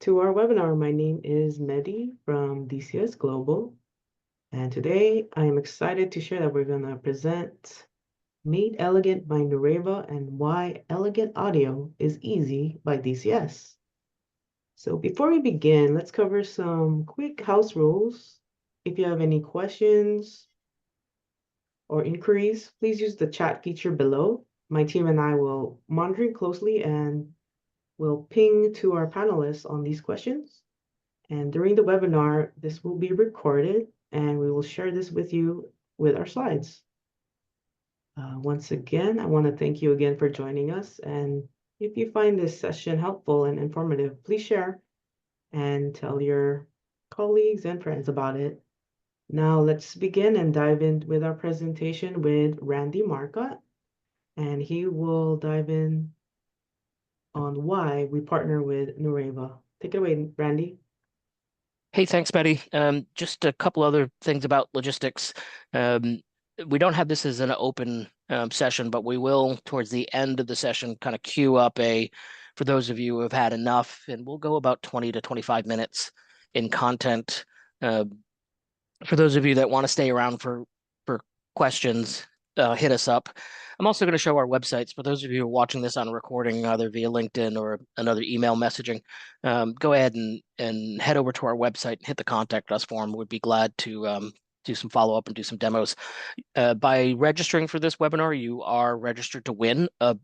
to our webinar. My name is Mehdi from DCS Global, and today I am excited to share that we're going to present Made Elegant by Nureva and Why Elegant Audio is Easy by DCS. So before we begin, let's cover some quick house rules. If you have any questions or inquiries, please use the chat feature below. My team and I will monitor closely and will ping to our panelists on these questions. And during the webinar, this will be recorded and we will share this with you with our slides. Once again, I want to thank you again for joining us. And if you find this session helpful and informative, please share and tell your colleagues and friends about it. Now let's begin and dive in with our presentation with Randy Marcotte, and he will dive in on why we partner with Nureva. Take it away, Randy. Hey, thanks, Betty. Just a couple other things about logistics. We don't have this as an open session, but we will, towards the end of the session, kind of queue up for those of you who have had enough, and we'll go about 20 to 25 minutes in content. For those of you that want to stay around for questions, hit us up. I'm also going to show our websites. For those of you who are watching this on a recording, either via LinkedIn or another email messaging, go ahead and head over to our website and hit the contact us form. We'd be glad to do some follow-up and do some demos. By registering for this webinar, you are registered to win a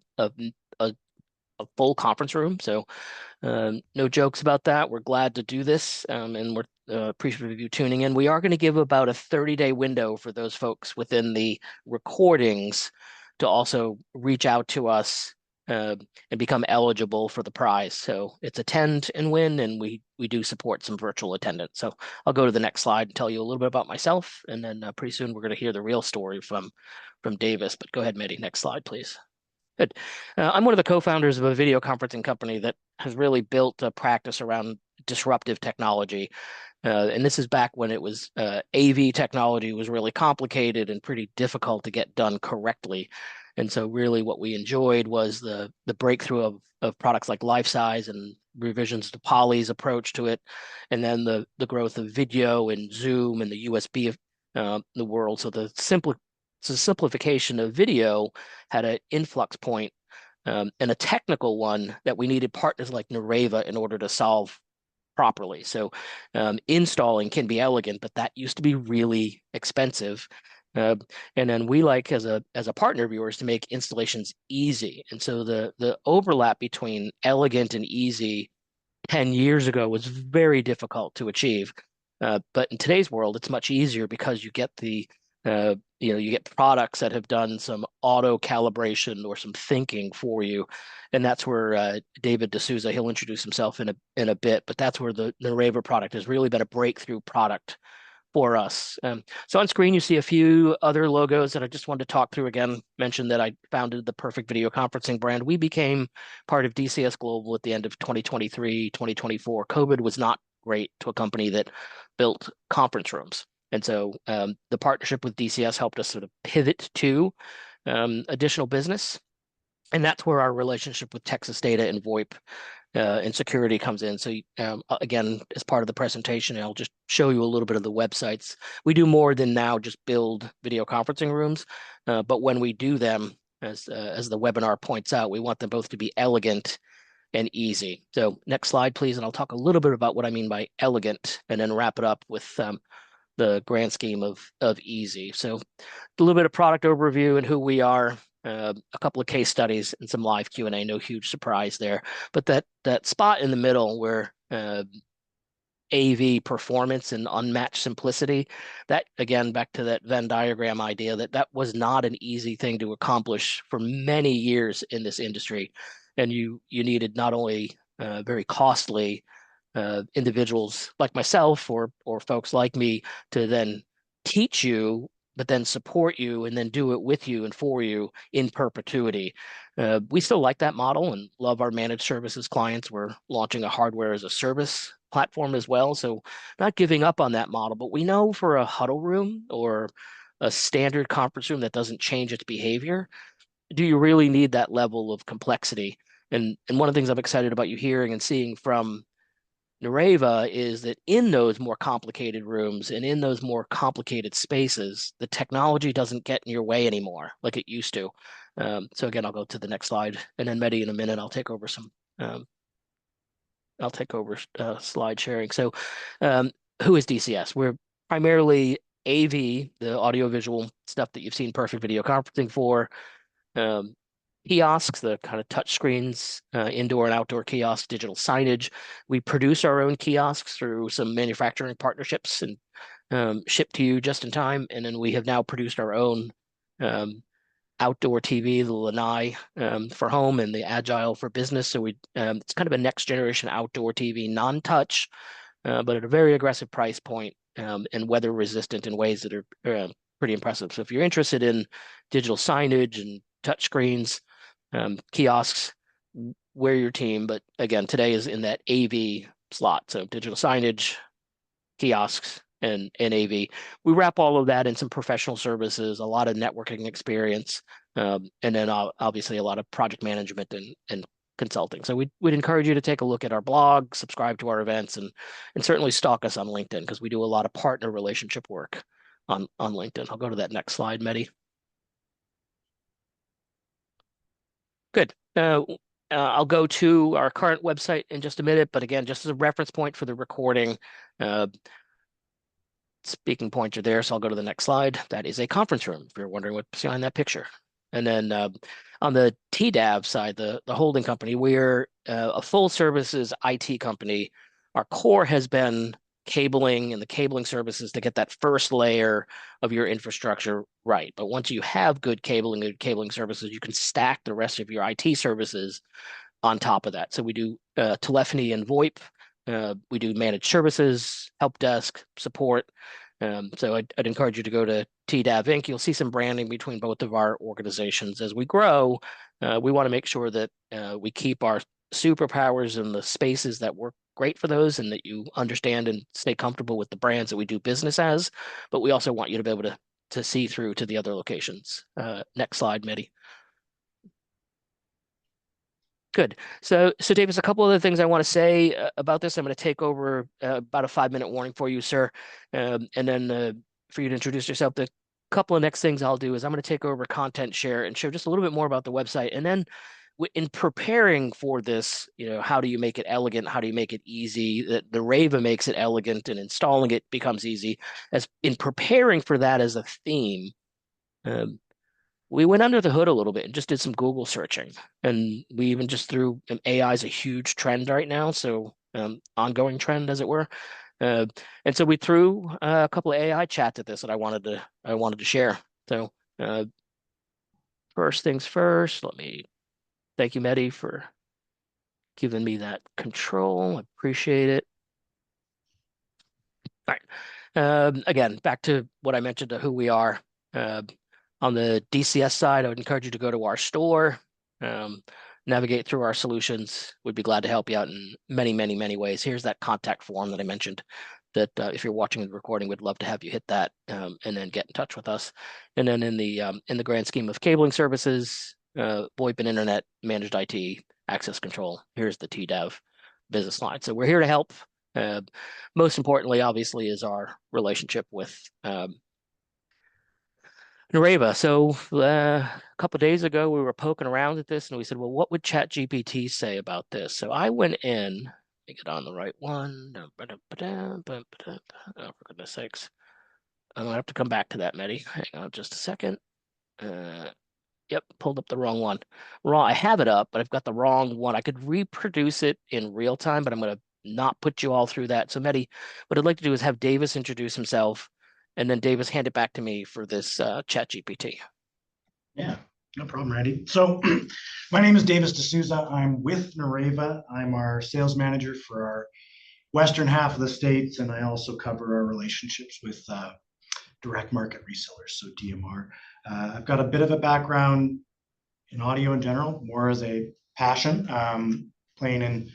full conference room. So no jokes about that. We're glad to do this, and we're appreciative of you tuning in. We are going to give about a 30-day window for those folks within the recordings to also reach out to us and become eligible for the prize. So it's attend and win, and we do support some virtual attendance. So I'll go to the next slide and tell you a little bit about myself, and then pretty soon we're going to hear the real story from Davis. But go ahead, Mehdi. Next slide, please. Good. I'm one of the co-founders of a video conferencing company that has really built a practice around disruptive technology. And this is back when it was AV technology was really complicated and pretty difficult to get done correctly. And so really what we enjoyed was the breakthrough of products like Life Size and revisions to Poly's approach to it, and then the growth of video and Zoom and the USB of the world. So the simplification of video had an influx point and a technical one that we needed partners like Nureva in order to solve properly. So installing can be elegant, but that used to be really expensive. And then we like as a partner of yours to make installations easy. And so the overlap between elegant and easy 10 years ago was very difficult to achieve. But in today's world, it's much easier because you get you get products that have done some auto calibration or some thinking for you, and that's where David D'Souza, he'll introduce himself in a bit, but that's where the Nureva product has really been a breakthrough product for us. So on screen, you see a few other logos that I just wanted to talk through again. Mentioned that I founded the Perfect Video Conferencing brand. We became part of DCS Global at the end of 2023, 2024. COVID was not great to a company that built conference rooms. And so the partnership with DCS helped us sort of pivot to additional business. And that's where our relationship with Texas Data and VoIP and security comes in. So again, as part of the presentation, I'll just show you a little bit of the websites. We do more than now just build video conferencing rooms. But when we do them, as the webinar points out, we want them both to be elegant and easy. So next slide, please. And I'll talk a little bit about what I mean by elegant and then wrap it up with the grand scheme of easy. So a little bit of product overview and who we are, a couple of case studies and some live Q&A, no huge surprise there. But that spot in the middle where AV performance and unmatched simplicity, that again, back to that Venn diagram idea, that was not an easy thing to accomplish for many years in this industry. And you needed not only very costly individuals like myself or folks like me to then teach you, but then support you and then do it with you and for you in perpetuity. We still like that model and love our managed services clients. We're launching a hardware as a service platform as well. So not giving up on that model, but we know for a huddle room or a standard conference room that doesn't change its behavior, do you really need that level of complexity? And one of the things I'm excited about you hearing and seeing from Nureva is that in those more complicated rooms and in those more complicated spaces, the technology doesn't get in your way anymore like it used to. So again, I'll go to the next slide, and then Mehdi, in a minute, um, I'll take over slide sharing. So, who is DCS? We're primarily AV, the audiovisual stuff that you've seen perfect video conferencing for. Um, Kiosks, the kind of touch screens, indoor and outdoor kiosks, digital signage. We produce our own kiosks through some manufacturing partnerships and ship to you just in time. And then we have now produced our own um, outdoor TV, the Lanai for home and the Agile for business. So it's kind of a next generation outdoor TV, non-touch, but at a very aggressive price point, and weather resistant in ways that are pretty impressive. So if you're interested in digital signage and touch screens, kiosks, we're your team. But again, today is in that AV slot. So digital signage, kiosks, and AV. We wrap all of that in some professional services, a lot of networking experience, and then obviously a lot of project management and consulting. So we'd encourage you to take a look at our blog, subscribe to our events, and certainly stalk us on LinkedIn, because we do a lot of partner relationship work on LinkedIn. I'll go to that next slide, Mehdi. Good. I'll go to our current website in just a minute, but again, just as a reference point for the recording, speaking pointer there. So I'll go to the next slide. That is a conference room, if you're wondering what's behind that picture. And then on the TDAV side, the holding company, we're a full services IT company. Our core has been cabling and the cabling services to get that first layer of your infrastructure right. But once you have good cabling and cabling services, you can stack the rest of your IT services on top of that. So we do telephony and VoIP. We do managed services, help desk, support. So I'd encourage you to go to TDAV Inc. You'll see some branding between both of our organizations. As we grow, we want to make sure that we keep our superpowers in the spaces that work great for those, and that you understand and stay comfortable with the brands that we do business as. But we also want you to be able to see through to the other locations. Next slide, Mehdi. Good. So Davis, a couple other things I want to say about this. I'm going to take over about a 5-minute warning for you, sir, and then for you to introduce yourself. The couple of next things I'll do is I'm going to take over content share and share just a little bit more about the website, and then in preparing for this, how do you make it elegant? How do you make it easy? The Nureva makes it elegant, and installing it becomes easy. As in preparing for that as a theme. We went under the hood a little bit and just did some Google searching. And we even just threw AI is a huge trend right now. So ongoing trend, as it were. And so we threw a couple of AI chats at this that I wanted to share. So first things first, let me thank you, Mehdi, for giving me that control. I appreciate it. All right. Again, back to what I mentioned to who we are. On the DCS side, I would encourage you to go to our store, navigate through our solutions. We'd be glad to help you out in many, many, many ways. Here's that contact form that I mentioned that if you're watching the recording, we'd love to have you hit that and then get in touch with us. And then in the grand scheme of cabling services, VoIP and internet, managed IT, access control, here's the TDAV business line. So we're here to help. Most importantly, obviously, is our relationship with Nureva. So a couple of days ago, we were poking around at this, and we said, well, what would ChatGPT say about this? So I went in, let me get on the right one. Oh, for goodness sakes. I'm going to have to come back to that, Mehdi. Hang on just a second. Yep, pulled up the wrong one. Wrong. I have it up, but I've got the wrong one. I could reproduce it in real time, but I'm going to not put you all through that. So Mehdi, what I'd like to do is have Davis introduce himself, and then Davis hand it back to me for this chat GPT. Yeah, no problem, Randy. So my name is Davis D'Souza. I'm with Nureva. I'm our sales manager for our western half of the states, and I also cover our relationships with direct market resellers, so DMR. I've got a bit of a background in audio in general, more as a passion, playing in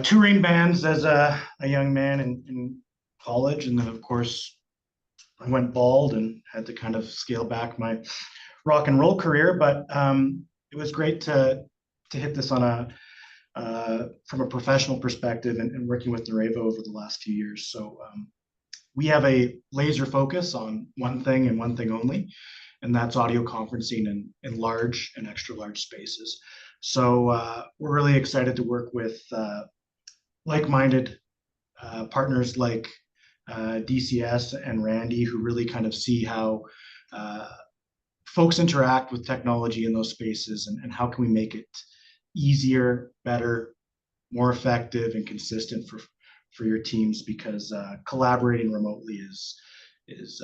touring bands as a young man in college. And then, of course, I went bald and had to kind of scale back my rock and roll career. But it was great to hit this on from a professional perspective and working with Nureva over the last few years. So we have a laser focus on one thing and one thing only, and that's audio conferencing in large and extra large spaces. So we're really excited to work with like-minded partners like DCS and Randy, who really kind of see how folks interact with technology in those spaces, and how can we make it easier, better, more effective, and consistent for your teams, because collaborating remotely is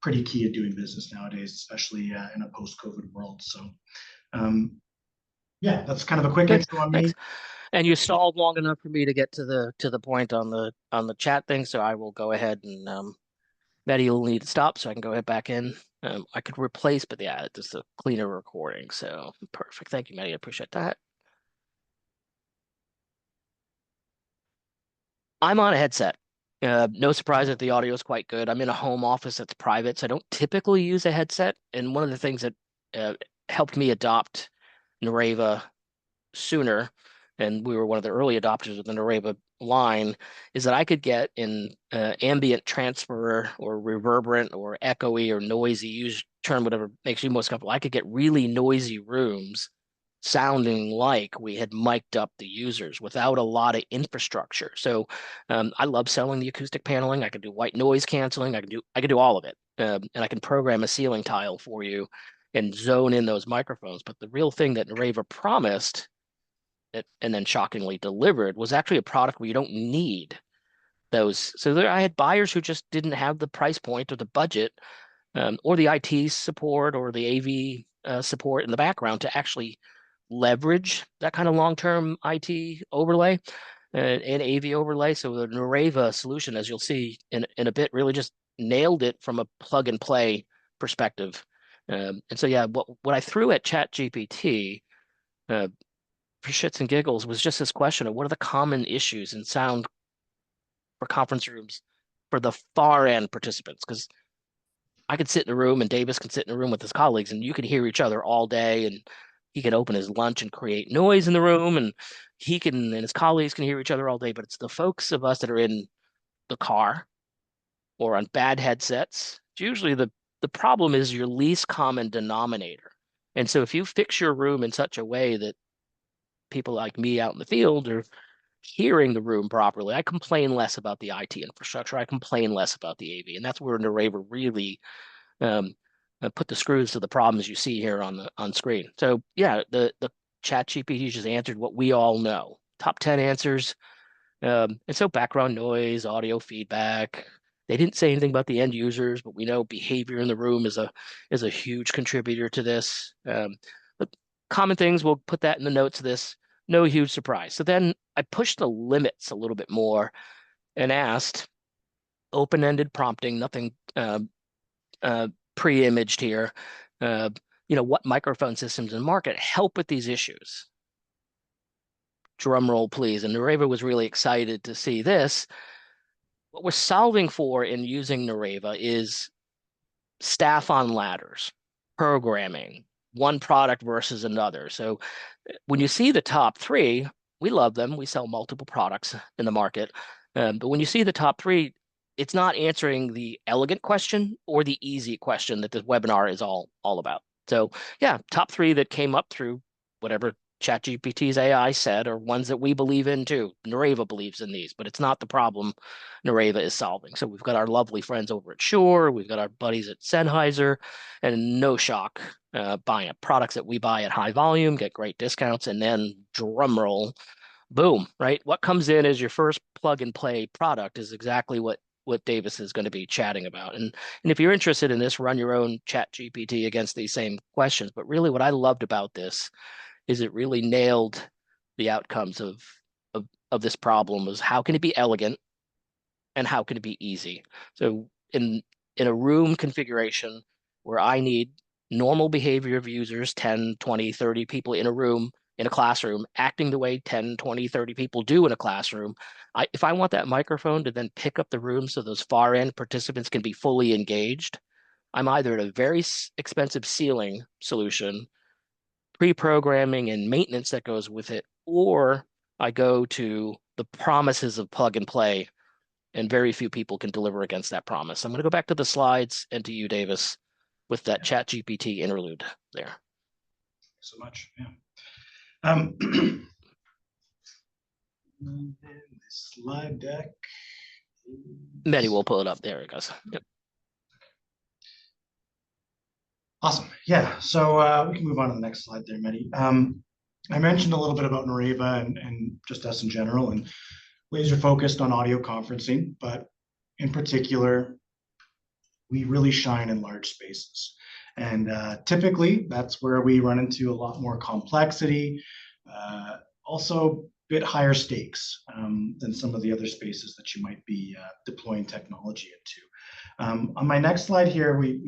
pretty key at doing business nowadays, especially in a post-COVID world. So yeah, that's kind of a quick intro on me. Thanks. And you stalled long enough for me to get to the point on the chat thing, so I will go ahead and Maddie will need to stop, so I can go ahead back in. I could replace, but yeah, it's just a cleaner recording. So perfect. Thank you, Maddie. I appreciate that. I'm on a headset. No surprise that the audio is quite good. I'm in a home office that's private, so I don't typically use a headset. And one of the things that helped me adopt Nureva sooner, and we were one of the early adopters of the Nureva line, is that I could get in ambient transfer or reverberant or echoey or noisy, use term whatever makes you most comfortable. I could get really noisy rooms sounding like we had mic'd up the users without a lot of infrastructure. So I love selling the acoustic paneling. I can do white noise canceling. I can do all of it, and I can program a ceiling tile for you and zone in those microphones. But the real thing that Nureva promised and then shockingly delivered was actually a product where you don't need those. So I had buyers who just didn't have the price point or the budget or the IT support or the AV support in the background to actually leverage that kind of long-term IT overlay and AV overlay. So the Nureva solution, as you'll see in a bit, really just nailed it from a plug and play perspective. And so yeah, what I threw at ChatGPT for shits and giggles was just this question of what are the common issues in sound for conference rooms for the far end participants? Because I could sit in a room and Davis can sit in a room with his colleagues and you can hear each other all day, and he can open his lunch and create noise in the room, and he can and his colleagues can hear each other all day. But it's the folks of us that are in the car or on bad headsets. It's usually the problem is your least common denominator. And so if you fix your room in such a way that people like me out in the field are hearing the room properly, I complain less about the IT infrastructure. I complain less about the AV, and that's where Nureva really put the screws to the problems you see here on screen. So yeah, the chat GPT just answered what we all know. Top 10 answers. And so background noise, audio feedback. They didn't say anything about the end users, but we know behavior in the room is a huge contributor to this. But common things, we'll put that in the notes of this. No huge surprise. So then I pushed the limits a little bit more and asked open-ended prompting, nothing pre-imaged here. What microphone systems in the market help with these issues? Drum roll, please. And Nureva was really excited to see this. What we're solving for in using Nureva is staff on ladders, programming, one product versus another. So when you see the top three, we love them. We sell multiple products in the market. But when you see the top three, it's not answering the elegant question or the easy question that this webinar is all about. So yeah, top three that came up through whatever ChatGPT's AI said are ones that we believe in too. Nureva believes in these, but it's not the problem Nureva is solving. So we've got our lovely friends over at Shure, we've got our buddies at Sennheiser, and no shock, buying products that we buy at high volume, get great discounts, and then drum roll, boom, right? What comes in as your first plug and play product is exactly what Davis is going to be chatting about. And if you're interested in this, run your own chat GPT against these same questions. But really what I loved about this is it really nailed the outcomes of this problem was how can it be elegant and how can it be easy? So in a room configuration where I need normal behavior of users, 10, 20, 30 people in a room, in a classroom, acting the way 10, 20, 30 people do in a classroom, if I want that microphone to then pick up the room so those far end participants can be fully engaged, I'm either at a very expensive ceiling solution, pre-programming and maintenance that goes with it, or I go to the promises of plug and play, and very few people can deliver against that promise. I'm going to go back to the slides and to you, Davis, with that ChatGPT interlude there. So much, yeah. And then this slide deck. Mehdi will pull it up. There it goes. Yep. Awesome. Yeah. So we can move on to the next slide there, Mehdi. I mentioned a little bit about Nureva and just us in general, and laser focused on audio conferencing, but in particular, we really shine in large spaces. And typically, that's where we run into a lot more complexity, also a bit higher stakes than some of the other spaces that you might be deploying technology into. On my next slide here, we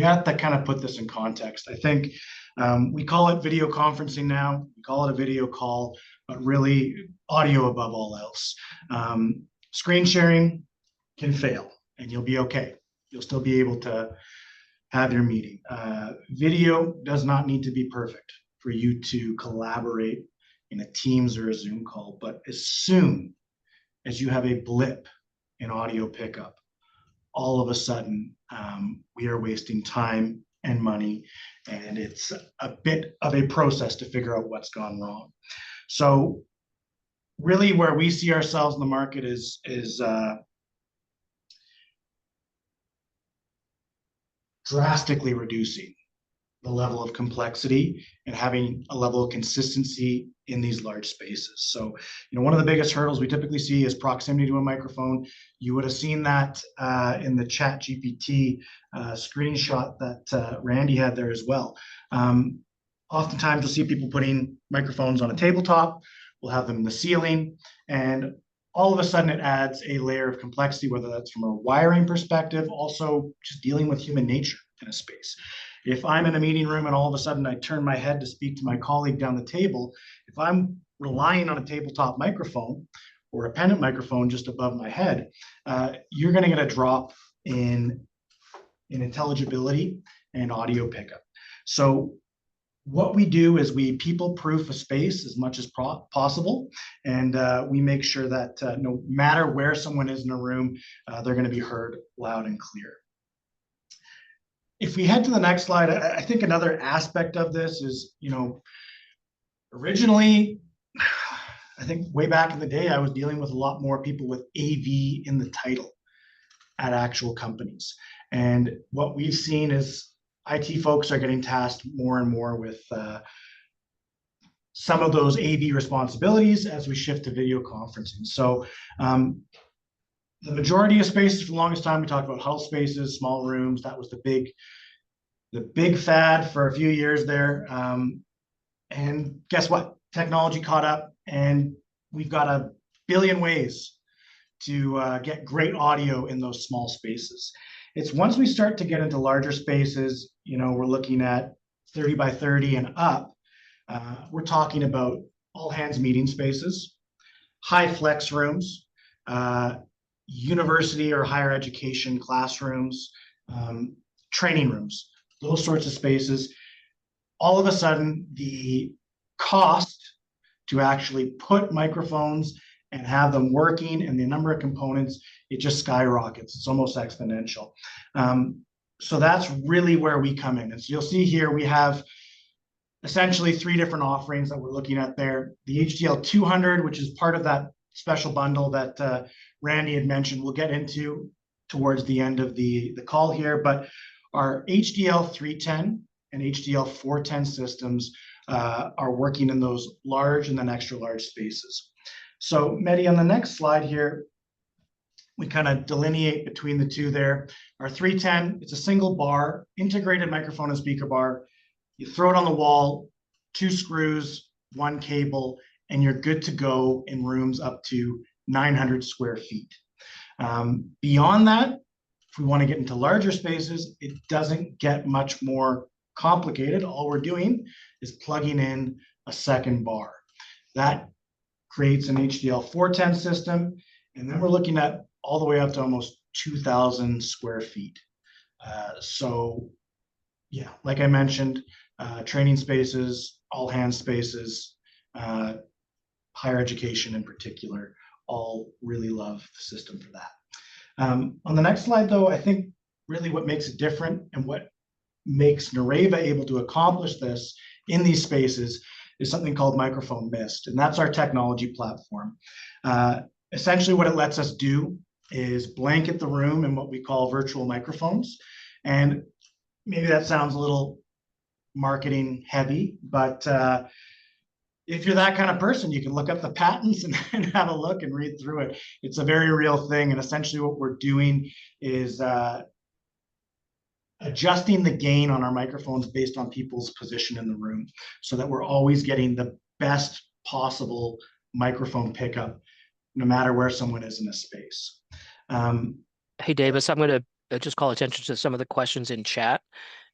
have to kind of put this in context. I think we call it video conferencing now. We call it a video call, but really audio above all else. Screen sharing can fail, and you'll be okay. You'll still be able to have your meeting. Video does not need to be perfect for you to collaborate in a Teams or a Zoom call, but as soon as you have a blip in audio pickup, all of a sudden we are wasting time and money, and it's a bit of a process to figure out what's gone wrong. So really where we see ourselves in the market is drastically reducing the level of complexity and having a level of consistency in these large spaces. So, one of the biggest hurdles we typically see is proximity to a microphone. You would have seen that in the ChatGPT screenshot that Randy had there as well. Oftentimes you'll see people putting microphones on a tabletop. We'll have them in the ceiling, and all of a sudden it adds a layer of complexity, whether that's from a wiring perspective, also just dealing with human nature in a space. If I'm in a meeting room and all of a sudden I turn my head to speak to my colleague down the table, if I'm relying on a tabletop microphone or a pendant microphone just above my head, you're going to get a drop in intelligibility and audio pickup. So what we do is we people-proof a space as much as possible, and we make sure that no matter where someone is in a room, they're going to be heard loud and clear. If we head to the next slide, I think another aspect of this is, originally, I think way back in the day, I was dealing with a lot more people with AV in the title at actual companies. And what we've seen is IT folks are getting tasked more and more with some of those AV responsibilities as we shift to video conferencing. So the majority of spaces, for the longest time, we talked about house spaces, small rooms. That was the big fad for a few years there. And guess what? Technology caught up, and we've got a billion ways to get great audio in those small spaces. It's once we start to get into larger spaces, we're looking at 30 by 30 and up, we're talking about all hands meeting spaces, high flex rooms, university or higher education classrooms, training rooms, those sorts of spaces. All of a sudden, the cost to actually put microphones and have them working and the number of components, it just skyrockets. It's almost exponential. So that's really where we come in. And so you'll see here we have essentially 3 different offerings that we're looking at there. The HDL 200, which is part of that special bundle that Randy had mentioned, we'll get into towards the end of the call here. But our HDL 310 and HDL 410 systems are working in those large and then extra large spaces. So Mehdi, on the next slide here, we kind of delineate between the two there. Our 310, it's a single bar, integrated microphone and speaker bar. You throw it on the wall, 2 screws, 1 cable, and you're good to go in rooms up to 900 square feet. Beyond that, if we want to get into larger spaces, it doesn't get much more complicated. All we're doing is plugging in a second bar. That creates an HDL 410 system, and then we're looking at all the way up to almost 2,000 square feet. So yeah, like I mentioned, training spaces, all hands spaces, higher education in particular, all really love the system for that. On the next slide, though, I think really what makes it different and what makes Nureva able to accomplish this in these spaces is something called Microphone Mist, and that's our technology platform. Essentially, what it lets us do is blanket the room in what we call virtual microphones. And maybe that sounds a little marketing heavy, but if you're that kind of person, you can look up the patents and have a look and read through it. It's a very real thing. And essentially what we're doing is adjusting the gain on our microphones based on people's position in the room so that we're always getting the best possible microphone pickup, no matter where someone is in a space. Hey, Davis, I'm going to just call attention to some of the questions in chat.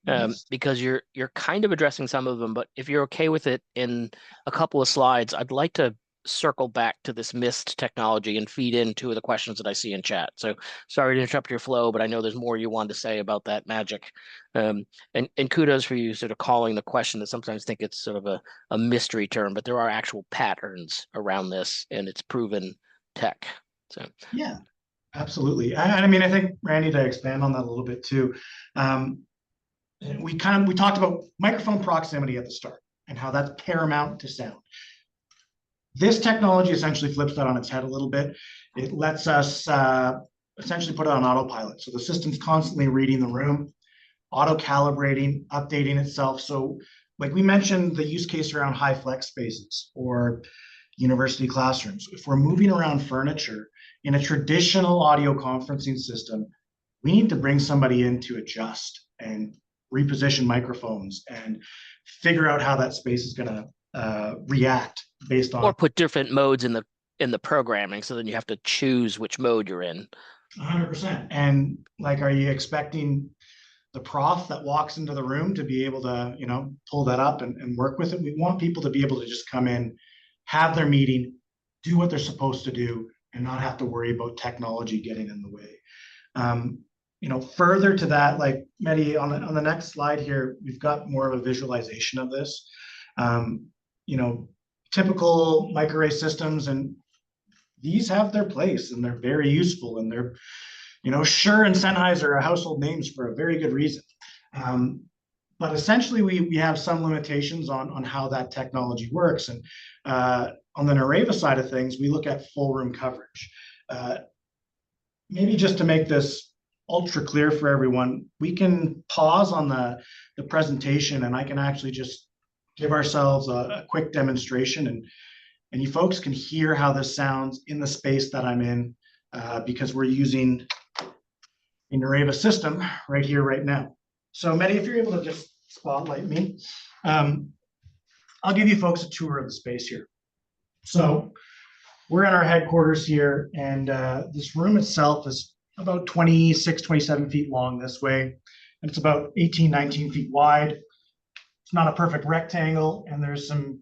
Yes. Because you're kind of addressing some of them, but if you're okay with it, in a couple of slides, I'd like to circle back to this Mist technology and feed in two of the questions that I see in chat. So sorry to interrupt your flow, but I know there's more you wanted to say about that magic. And kudos for you sort of calling the question that sometimes think it's sort of a mystery term, but there are actual patterns around this and it's proven tech. So yeah, absolutely. I mean, I think Randy, to expand on that a little bit too. We talked about microphone proximity at the start and how that's paramount to sound. This technology essentially flips that on its head a little bit. It lets us essentially put it on autopilot. So the system's constantly reading the room, auto-calibrating, updating itself. So like we mentioned, the use case around high flex spaces or university classrooms. If we're moving around furniture in a traditional audio conferencing system, we need to bring somebody in to adjust and reposition microphones and figure out how that space is going to react based on, or put different modes in the programming, so then you have to choose which mode you're in. 100%. And like, are you expecting the prof that walks into the room to be able to, pull that up and work with it? We want people to be able to just come in, have their meeting, do what they're supposed to do, and not have to worry about technology getting in the way. Further to that, like Mehdi, on the next slide here, we've got more of a visualization of this. Typical microarray systems, and these have their place and they're very useful, and they're, Shure and Sennheiser are household names for a very good reason. But essentially we have some limitations on how that technology works. And on the Nureva side of things, we look at full room coverage. Maybe just to make this ultra clear for everyone, we can pause on the presentation and I can actually just give ourselves a quick demonstration, and you folks can hear how this sounds in the space that I'm in, because we're using a Nureva system right here, right now. So Mehdi, if you're able to just spotlight me, I'll give you folks a tour of the space here. So we're in our headquarters here, and this room itself is about 26, 27 feet long this way, and it's about 18, 19 feet wide. It's not a perfect rectangle, and there's some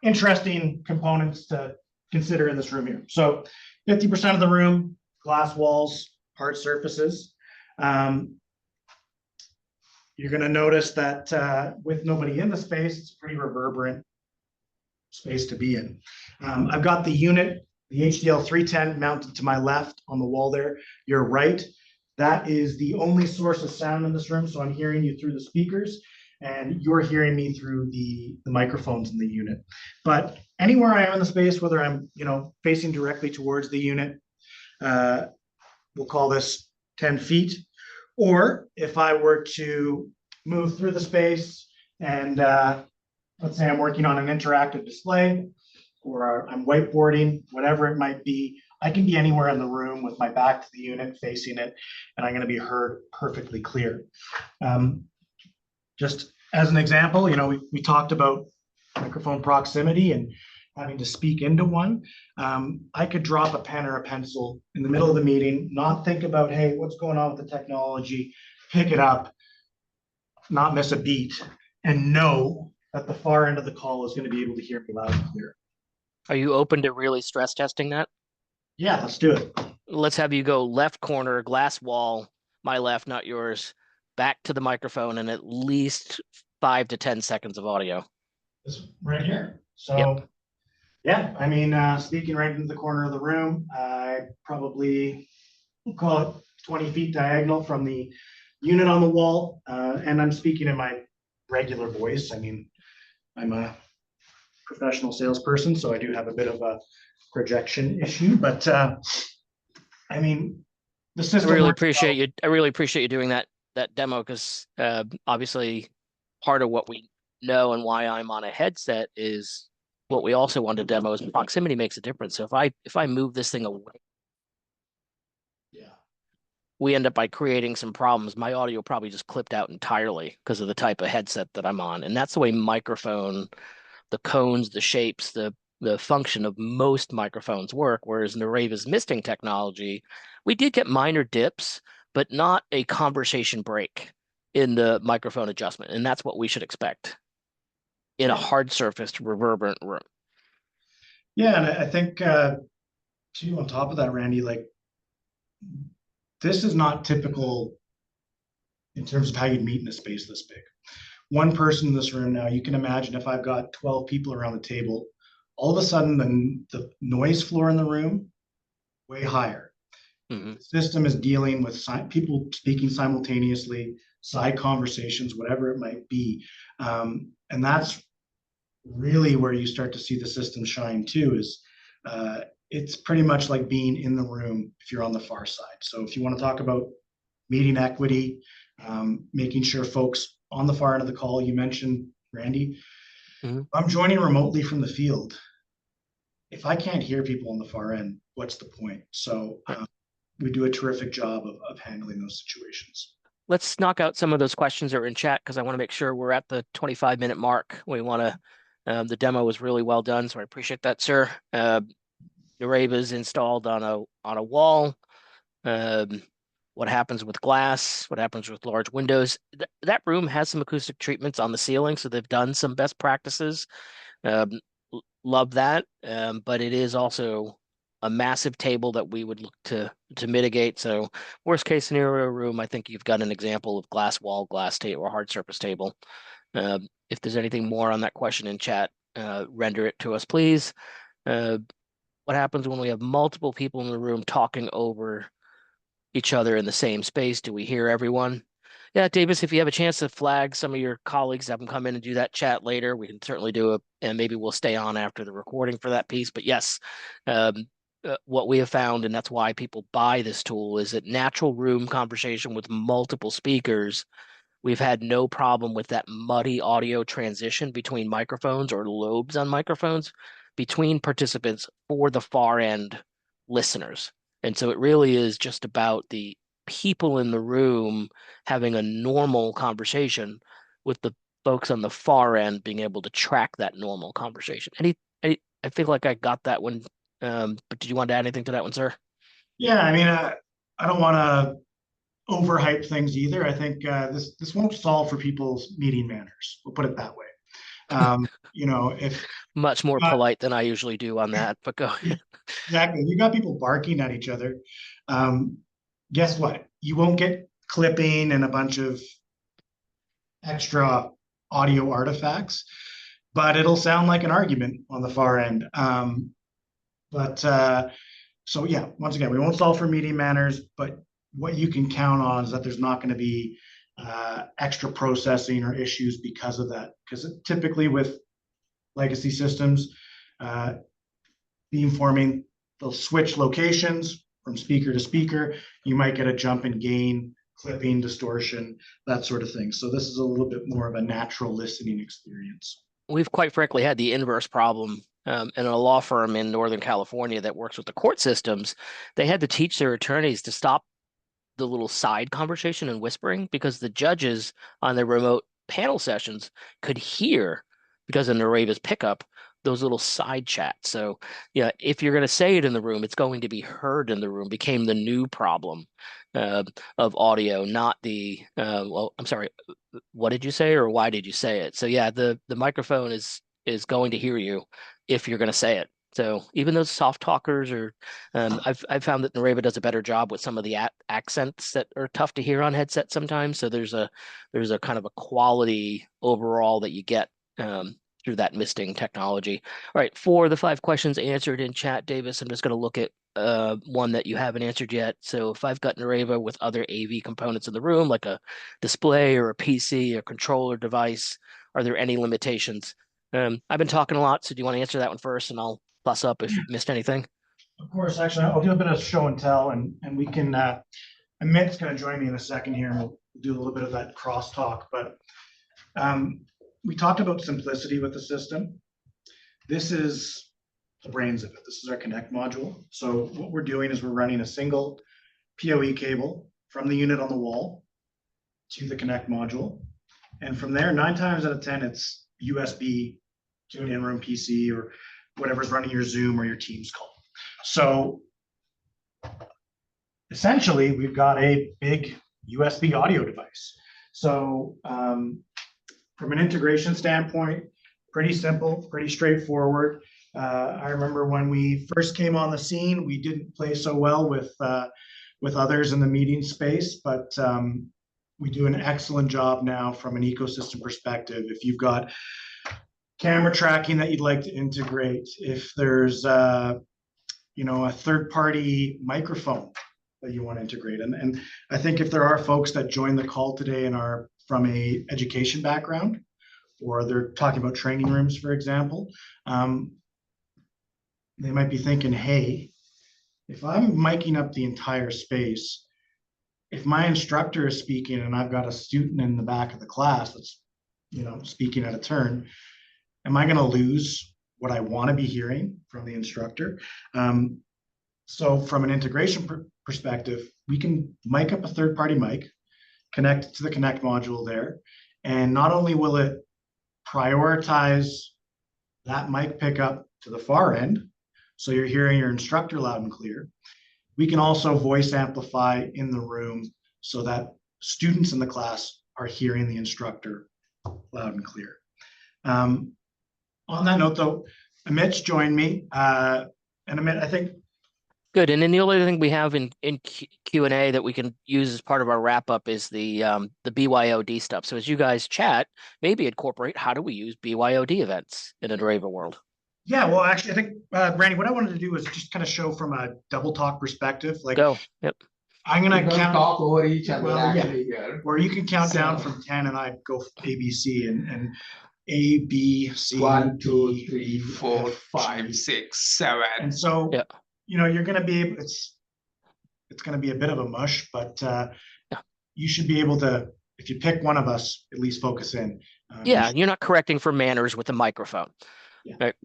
interesting components to consider in this room here. So 50% of the room, glass walls, hard surfaces. You're going to notice that with nobody in the space, it's a pretty reverberant space to be in. I've got the unit, the HDL 310 mounted to my left on the wall there. Your right, that is the only source of sound in this room. So I'm hearing you through the speakers, and you're hearing me through the microphones in the unit. But anywhere I am in the space, whether I'm facing directly towards the unit, we'll call this 10 feet, or if I were to move through the space and let's say I'm working on an interactive display, or I'm whiteboarding, whatever it might be, I can be anywhere in the room with my back to the unit, facing it, and I'm going to be heard perfectly clear. Just as an example, we talked about microphone proximity and having to speak into one. I could drop a pen or a pencil in the middle of the meeting, not think about, hey, what's going on with the technology, pick it up, not miss a beat, and know that the far end of the call is going to be able to hear me loud and clear. Are you open to really stress testing that? Yeah, let's do it. Let's have you go left corner, glass wall, my left, not yours, back to the microphone, and at least 5 to 10 seconds of audio. This right here. So, Yep. yeah, I mean, speaking right into the corner of the room, I probably we'll call it 20 feet diagonal from the unit on the wall. And I'm speaking in my regular voice. I mean, I'm a professional salesperson, so I do have a bit of a projection issue, but I mean, the I system really works appreciate well. you. I really appreciate you doing that demo, because obviously part of what we know and why I'm on a headset is what we also want to demo is proximity makes a difference. So if I move this thing away, Yeah. we end up by creating some problems. My audio probably just clipped out entirely because of the type of headset that I'm on. And that's the way microphone, the cones, the shapes, the function of most microphones work. Whereas Nureva's misting technology, we did get minor dips, but not a conversation break in the microphone adjustment. And that's what we should expect in a Yeah. hard surfaced reverberant room. Yeah, and I think too, on top of that, Randy, like this is not typical in terms of how you'd meet in a space this big. One person in this room now, you can imagine if I've got 12 people around the table, all of a sudden the noise floor in the room way higher. Mm-hmm. The system is dealing with people speaking simultaneously, side conversations, whatever it might be. And that's really where you start to see the system shine too, is it's pretty much like being in the room if you're on the far side. So if you want to talk about meeting equity, making sure folks on the far end of the call, you mentioned, Randy, Mm-hmm. I'm joining remotely from the field. If I can't hear people on the far end, what's the point? So we do a terrific job of handling those situations. Let's knock out some of those questions that are in chat, because I want to make sure we're at the 25-minute mark. We want to, the demo was really well done, so I appreciate that, sir. Nureva's installed on a wall. What happens with glass? What happens with large windows? That room has some acoustic treatments on the ceiling, so they've done some best practices. Love that, but it is also a massive table that we would look to mitigate. So worst case scenario room, I think you've got an example of glass wall, glass table, or hard surface table. If there's anything more on that question in chat, render it to us, please. What happens when we have multiple people in the room talking over each other in the same space? Do we hear everyone? Yeah, Davis, if you have a chance to flag some of your colleagues, have them come in and do that chat later, we can certainly do it, and maybe we'll stay on after the recording for that piece. But yes, what we have found, and that's why people buy this tool, is that natural room conversation with multiple speakers, we've had no problem with that muddy audio transition between microphones or lobes on microphones between participants for the far end listeners. And so it really is just about the people in the room having a normal conversation with the folks on the far end being able to track that normal conversation. I feel like I got that one. But did you want to add anything to that one, sir? Yeah, I mean, I don't want to overhype things either. I think this won't solve for people's meeting manners. We'll put it that way. If Much more got, polite than I usually do on that, but go ahead. exactly, you got people barking at each other. Guess what? You won't get clipping and a bunch of extra audio artifacts, but it'll sound like an argument on the far end. So yeah, once again, we won't solve for meeting manners, but what you can count on is that there's not going to be extra processing or issues because of that. Because typically with legacy systems, beamforming, they'll switch locations from speaker to speaker. You might get a jump in gain, clipping, distortion, that sort of thing. So this is a little bit more of a natural listening experience. We've quite frankly had the inverse problem. In a law firm in Northern California that works with the court systems, they had to teach their attorneys to stop the little side conversation and whispering, because the judges on their remote panel sessions could hear, because of Nureva's pickup, those little side chats. So yeah, if you're going to say it in the room, it's going to be heard in the room. Became the new problem of audio, not the well, I'm sorry, what did you say or why did you say it? So yeah, the microphone is going to hear you if you're going to say it. So even those soft talkers are, I've found that Nureva does a better job with some of the accents that are tough to hear on headset sometimes. So there's a kind of a quality overall that you get through that misting technology. All right, for the 5 questions answered in chat, Davis, I'm just going to look at one that you haven't answered yet. So if I've got Nureva with other AV components in the room, like a display or a PC or controller device, are there any limitations? I've been talking a lot, so do you want to answer that one first, and I'll plus up if you've missed anything? Of course, actually, I'll do a bit of show and tell, and we can, Amit's going to join me in a second here, and we'll do a little bit of that crosstalk. But we talked about simplicity with the system. This is the brains of it. This is our Connect module. So what we're doing is we're running a single PoE cable from the unit on the wall to the Connect module. And from there, 9 times out of 10, it's USB to an in-room PC or whatever's running your Zoom or your Teams call. So essentially, we've got a big USB audio device. So from an integration standpoint, pretty simple, pretty straightforward. I remember when we first came on the scene, we didn't play so well with others in the meeting space, but we do an excellent job now from an ecosystem perspective. If you've got camera tracking that you'd like to integrate, if there's a third-party microphone that you want to integrate, and I think if there are folks that join the call today and are from a education background, or they're talking about training rooms, for example, they might be thinking, hey, if I'm miking up the entire space, if my instructor is speaking and I've got a student in the back of the class that's, speaking at a turn, am I going to lose what I want to be hearing from the instructor? So from an integration perspective, we can mic up a third-party mic, connect to the Connect module there, and not only will it prioritize that mic pickup to the far end, so you're hearing your instructor loud and clear, we can also voice amplify in the room so that students in the class are hearing the instructor loud and clear. On that note, though, Amit's joined me, and Amit, I think. Good. And then the only thing we have in Q&A that we can use as part of our wrap up is the BYOD stuff. So as you guys chat, maybe incorporate how do we use BYOD events in a Nureva world? Yeah, well, actually, I think, Brandy, what I wanted to do is just kind of show from a double talk perspective. Like, go. Yep. I'm going to count talk over each other. Well, actually, yeah. here. Or you can count down from 10 and I go A, B, C, and A, B, C, 1, 2, D, 3, 4, 5, 6, 7. And so, yeah. You're going to be able, it's going to be a bit of a mush, but you should be able to, if you pick one of us, at least focus in. Yeah, you're not correcting for manners with a microphone. Yeah. Right.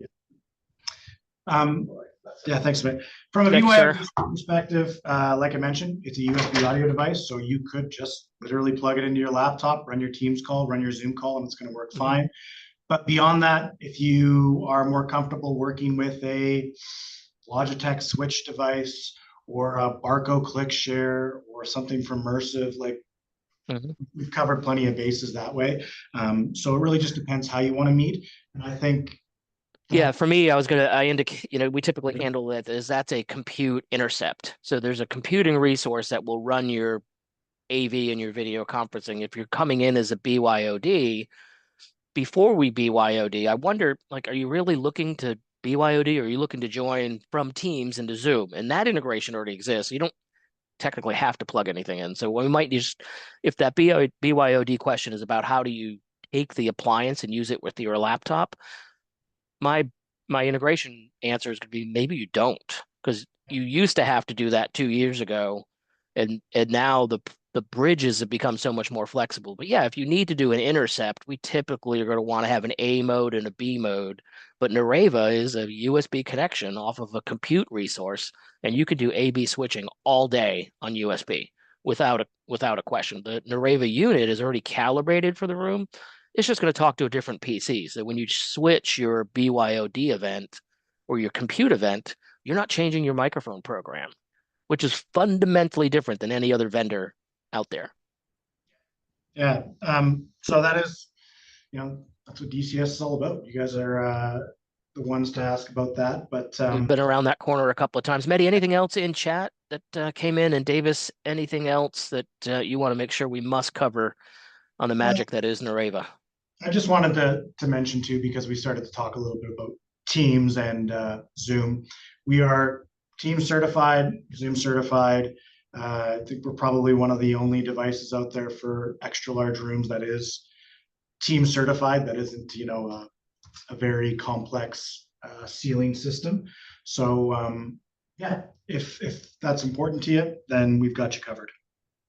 Yeah, thanks, Amit. From a BYOD perspective, like I mentioned, it's a USB audio device, so you could just literally plug it into your laptop, run your Teams call, run your Zoom call, and it's going to work fine. But beyond that, if you are more comfortable working with a Logitech Switch device or a Barco ClickShare or something from Immersive, like we've covered plenty of bases that way. So it really just depends how you want to meet. And I think yeah, for me, I indicate, we typically handle that as that's a compute intercept. So there's a computing resource that will run your AV and your video conferencing. If you're coming in as a BYOD, before we BYOD, I wonder, like, are you really looking to BYOD or are you looking to join from Teams into Zoom? And that integration already exists. You don't technically have to plug anything in. So we might just, if that BYOD question is about how do you take the appliance and use it with your laptop, my integration answer is going to be maybe you don't, because you used to have to do that 2 years ago, and now the bridges have become so much more flexible. But yeah, if you need to do an intercept, we typically are going to want to have an A mode and a B mode. But Nureva is a USB connection off of a compute resource, and you could do A/B switching all day on USB without a question. The Nureva unit is already calibrated for the room. It's just going to talk to a different PC. So when you switch your BYOD event or your compute event, you're not changing your microphone program, which is fundamentally different than any other vendor out there. Yeah. So that is, that's what DCS is all about. You guys are the ones to ask about that. But We've been around that corner a couple of times. Mehdi, anything else in chat that came in? And Davis, anything else that you want to make sure we must cover on the magic that is Nureva? I just wanted to mention too, because we started to talk a little bit about Teams and Zoom. We are Teams certified, Zoom certified. I think we're probably one of the only devices out there for extra large rooms that is Teams certified. That isn't, a very complex ceiling system. So yeah, if that's important to you, then we've got you covered.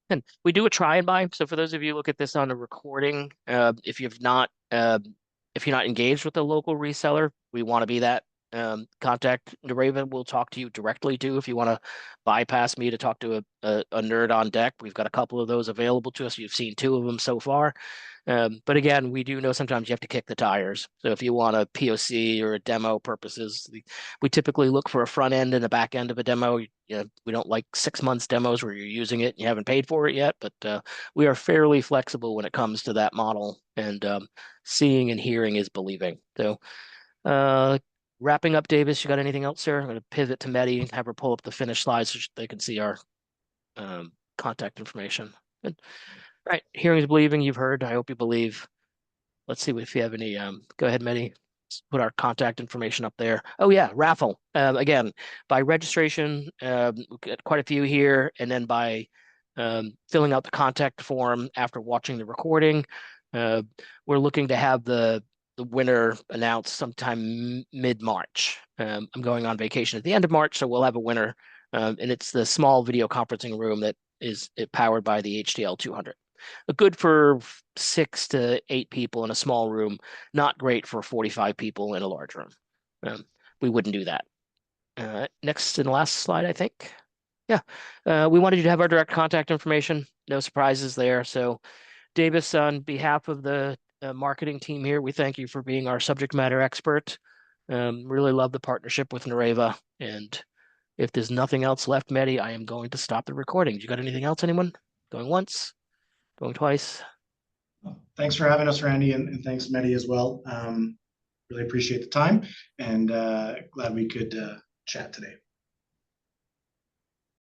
And we do a try and buy. So for those of you who look at this on a recording, if you're not engaged with a local reseller, we want to be that. Contact Nureva. We'll talk to you directly too. If you want to bypass me to talk to a nerd on deck, we've got a couple of those available to us. You've seen 2 of them so far. But again, we do know sometimes you have to kick the tires. So if you want a POC or a demo purposes, we typically look for a front end and a back end of a demo. We don't like 6 months demos where you're using it and you haven't paid for it yet, but we are fairly flexible when it comes to that model. And seeing and hearing is believing. So wrapping up, Davis, you got anything else, sir? I'm going to pivot to Mehdi and have her pull up the finished slides so they can see our contact information. Good. Right, hearing is believing. You've heard. I hope you believe. Let's see if you have any. Go ahead, Mehdi. Let's put our contact information up there. Oh yeah, raffle. Again, by registration, we've got quite a few here, and then by filling out the contact form after watching the recording, we're looking to have the winner announced sometime mid-March. I'm going on vacation at the end of March, so we'll have a winner, and it's the small video conferencing room that is powered by the HDL 200. Good for 6 to 8 people in a small room, not great for 45 people in a large room. We wouldn't do that. Next and last slide, I think. Yeah, we wanted you to have our direct contact information. No surprises there. So Davis, on behalf of the marketing team here, we thank you for being our subject matter expert. Really love the partnership with Nureva. And if there's nothing else left, Mehdi, I am going to stop the recording. You got anything else, anyone? Going once? Going twice? Thanks for having us, Randy, and thanks, Mehdi, as well. Really appreciate the time, and glad we could chat today.